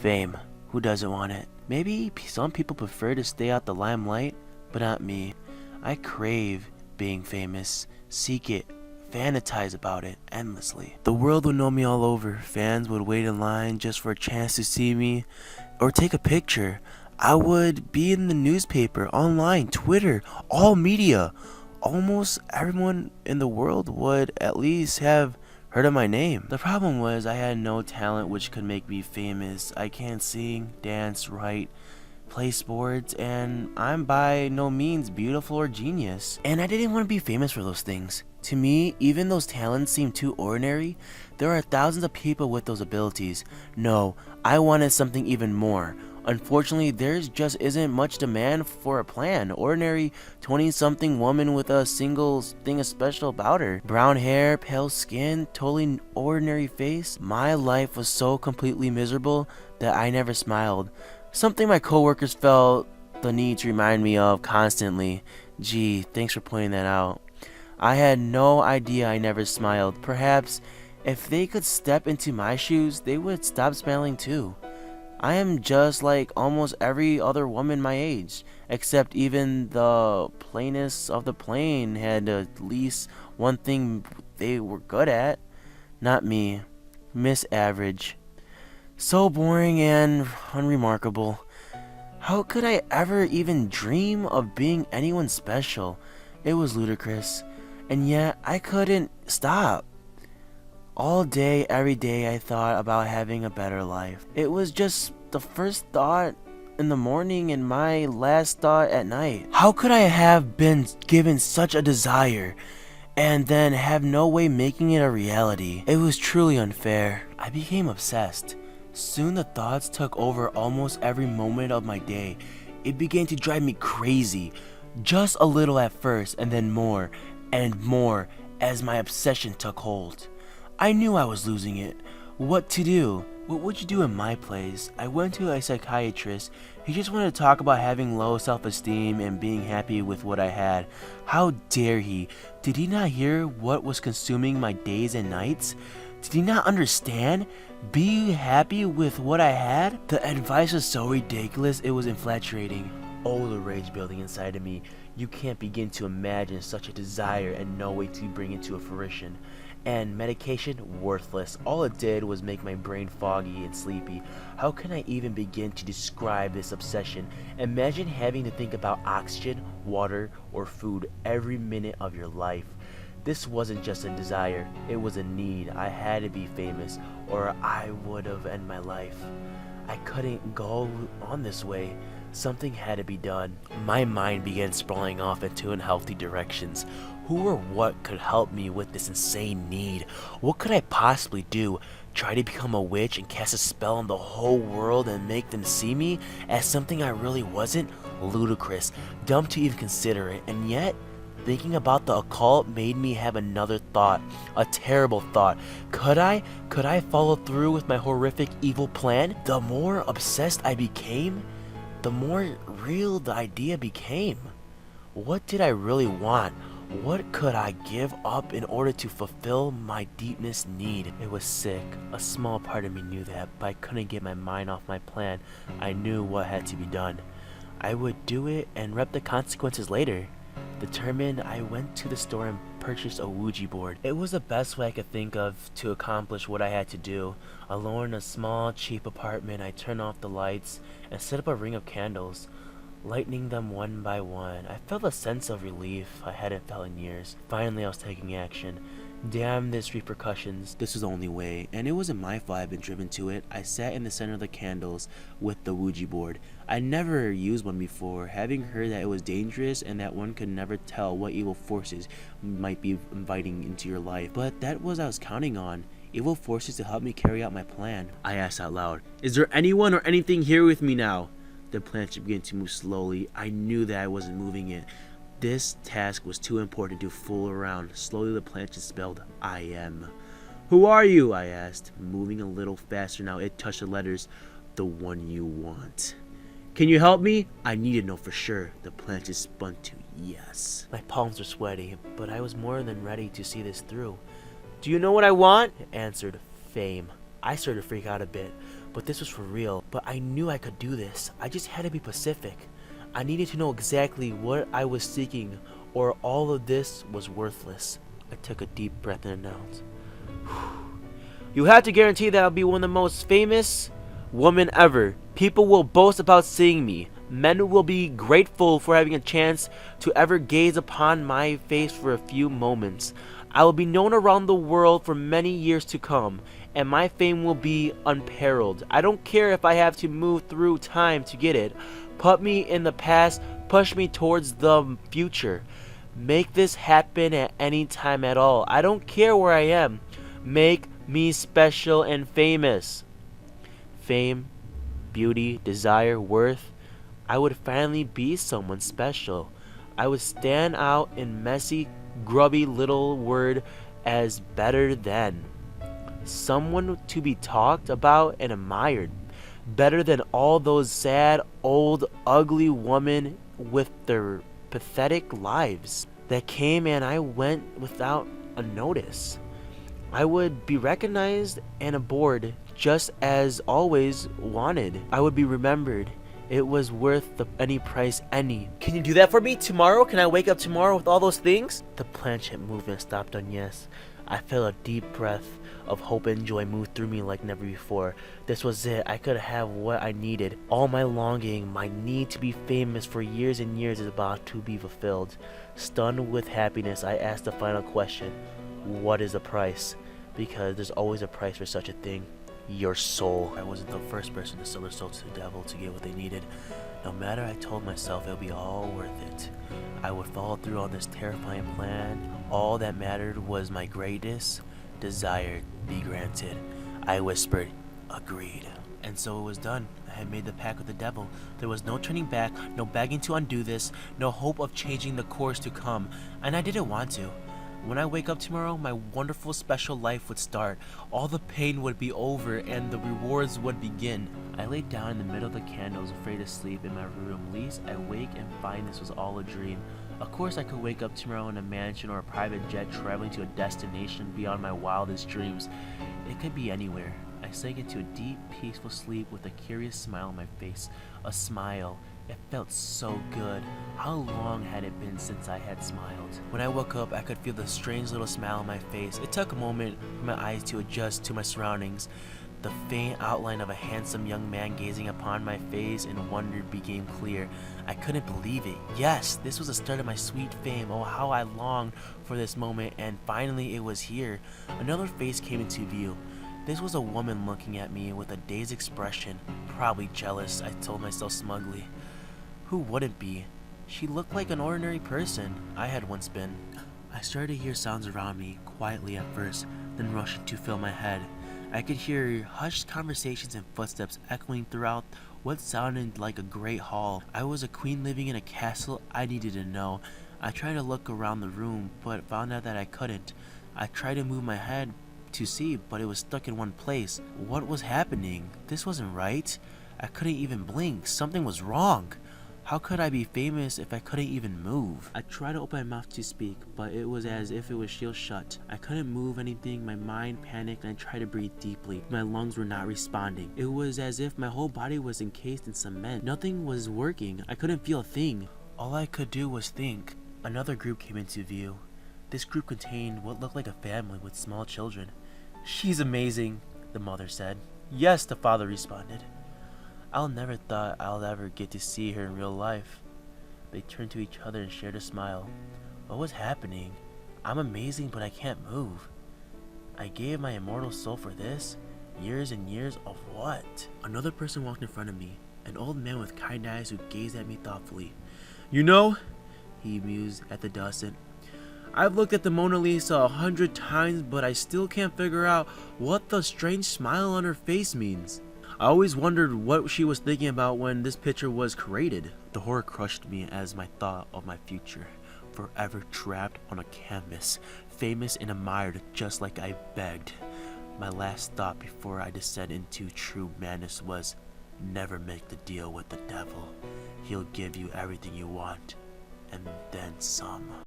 Fame. Who doesn't want it? Maybe some people prefer to stay out the limelight, but not me. I crave being famous, seek it, fantasize about it endlessly. The world would know me all over. Fans would wait in line just for a chance to see me or take a picture. I would be in the newspaper, online, Twitter, all media. Almost everyone in the world would at least have heard of my name. The problem was I had no talent which could make me famous. I can't sing, dance, write, play sports, and I'm by no means beautiful or genius. And I didn't want to be famous for those things. To me, even those talents seemed too ordinary. There are thousands of people with those abilities. No, I wanted something even more. Unfortunately, there's just isn't much demand for a plan. Ordinary 20-something woman with a single thing special about her. Brown hair, pale skin, totally ordinary face. My life was so completely miserable that I never smiled. Something my coworkers felt the need to remind me of constantly. Gee, thanks for pointing that out. I had no idea I never smiled. Perhaps if they could step into my shoes, they would stop smiling too. I am just like almost every other woman my age, except even the plainest of the plain had at least one thing they were good at. Not me. Miss Average. So boring and unremarkable. How could I ever even dream of being anyone special? It was ludicrous, and yet I couldn't stop. All day, every day, I thought about having a better life. It was just the first thought in the morning and my last thought at night. How could I have been given such a desire and then have no way making it a reality? It was truly unfair. I became obsessed. Soon the thoughts took over almost every moment of my day. It began to drive me crazy. Just a little at first, and then more and more as my obsession took hold. I knew I was losing it. What to do? What would you do in my place? I went to a psychiatrist. He just wanted to talk about having low self-esteem and being happy with what I had. How dare he? Did he not hear what was consuming my days and nights? Did he not understand? Be happy with what I had? The advice was so ridiculous, it was infatuating. Oh, the rage building inside of me. You can't begin to imagine such a desire and no way to bring it to a fruition. And medication, worthless. All it did was make my brain foggy and sleepy. How can I even begin to describe this obsession? Imagine having to think about oxygen, water, or food every minute of your life. This wasn't just a desire, it was a need. I had to be famous, or I would have ended my life. I couldn't go on this way. Something had to be done. My mind began sprawling off into unhealthy directions. Who or what could help me with this insane need? What could I possibly do? Try to become a witch and cast a spell on the whole world and make them see me as something I really wasn't? Ludicrous. Dumb to even consider it. And yet, thinking about the occult made me have another thought. A terrible thought. Could I follow through with my horrific evil plan? The more obsessed I became, the more real the idea became. What did I really want? What could I give up in order to fulfill my deepest need? It was sick. A small part of me knew that, but I couldn't get my mind off my plan. I knew what had to be done. I would do it and reap the consequences later. Determined, I went to the store and purchased a Ouija board. It was the best way I could think of to accomplish what I had to do. Alone in a small, cheap apartment, I turned off the lights and set up a ring of candles, lighting them one by one. I felt a sense of relief I hadn't felt in years. Finally, I was taking action. Damn this repercussions. This was the only way, and it wasn't my fault I'd been driven to it. I sat in the center of the candles with the Ouija board. I never used one before, having heard that it was dangerous and that one could never tell what evil forces might be inviting into your life. But that was what I was counting on. Evil forces to help me carry out my plan. I asked out loud, "Is there anyone or anything here with me now?" The planchette began to move slowly. I knew that I wasn't moving it. This task was too important to fool around. Slowly the planchette spelled, "I am." "Who are you?" I asked, moving a little faster now. It touched the letters, "The one you want." "Can you help me?" I needed to know for sure. The planchette spun to yes. My palms were sweaty, but I was more than ready to see this through. "Do you know what I want?" It answered, "Fame." I started to freak out a bit. but this was for real. But I knew I could do this. I just had to be specific. I needed to know exactly what I was seeking, or all of this was worthless. I took a deep breath and announced, "You have to guarantee that I'll be one of the most famous women ever. People will boast about seeing me. Men will be grateful for having a chance to ever gaze upon my face for a few moments. I will be known around the world for many years to come, and my fame will be unparalleled. I don't care if I have to move through time to get it. Put me in the past, push me towards the future. Make this happen at any time at all. I don't care where I am. Make me special and famous." Fame, beauty, desire, worth. I would finally be someone special. I would stand out in messy, grubby little word as better than. Someone to be talked about and admired. Better than all those sad, old, ugly women with their pathetic lives that came and I went without a notice. I would be recognized and adored just as always wanted. I would be remembered. It was worth any price, any. "Can you do that for me tomorrow? Can I wake up tomorrow with all those things?" The planchette movement stopped on yes. I felt a deep breath of hope and joy move through me like never before. This was it. I could have what I needed. All my longing, my need to be famous for years and years is about to be fulfilled. Stunned with happiness, I asked the final question. What is the price? Because there's always a price for such a thing. Your soul. I wasn't the first person to sell their soul to the devil to get what they needed. No matter, I told myself it'll be all worth it. I would follow through on this terrifying plan. All that mattered was my greatest desire be granted. I whispered, agreed. And so it was done. I had made the pact with the devil. There was no turning back, no begging to undo this, no hope of changing the course to come. And I didn't want to. When I wake up tomorrow, my wonderful special life would start. All the pain would be over and the rewards would begin. I laid down in the middle of the candles, afraid to sleep in my room, lest I wake and find this was all a dream. Of course I could wake up tomorrow in a mansion or a private jet traveling to a destination beyond my wildest dreams. It could be anywhere. I sank into a deep, peaceful sleep with a curious smile on my face. A smile. It felt so good. How long had it been since I had smiled? When I woke up, I could feel the strange little smile on my face. It took a moment for my eyes to adjust to my surroundings. The faint outline of a handsome young man gazing upon my face in wonder became clear. I couldn't believe it. Yes, this was the start of my sweet fame. Oh, how I longed for this moment, and finally it was here. Another face came into view. This was a woman looking at me with a dazed expression. Probably jealous, I told myself smugly. Who wouldn't be? She looked like an ordinary person I had once been. I started to hear sounds around me, quietly at first, then rushing to fill my head. I could hear hushed conversations and footsteps echoing throughout what sounded like a great hall. I was a queen living in a castle. I needed to know. I tried to look around the room, but found out that I couldn't. I tried to move my head to see, but it was stuck in one place. What was happening? This wasn't right. I couldn't even blink. Something was wrong. How could I be famous if I couldn't even move? I tried to open my mouth to speak, but it was as if it was sealed shut. I couldn't move anything. My mind panicked and I tried to breathe deeply. My lungs were not responding. It was as if my whole body was encased in cement. Nothing was working. I couldn't feel a thing. All I could do was think. Another group came into view. This group contained what looked like a family with small children. "She's amazing," the mother said. "Yes," the father responded. I'll never thought I'll ever get to see her in real life. They turned to each other and shared a smile. What was happening? I'm amazing, but I can't move. I gave my immortal soul for this? Years and years of what? Another person walked in front of me, an old man with kind eyes who gazed at me thoughtfully. "You know," he mused at the dusting, "I've looked at the Mona Lisa 100 times, but I still can't figure out what the strange smile on her face means. I always wondered what she was thinking about when this picture was created." The horror crushed me as my thought of my future, forever trapped on a canvas, famous and admired just like I begged. My last thought before I descend into true madness was, never make the deal with the devil. He'll give you everything you want, and then some.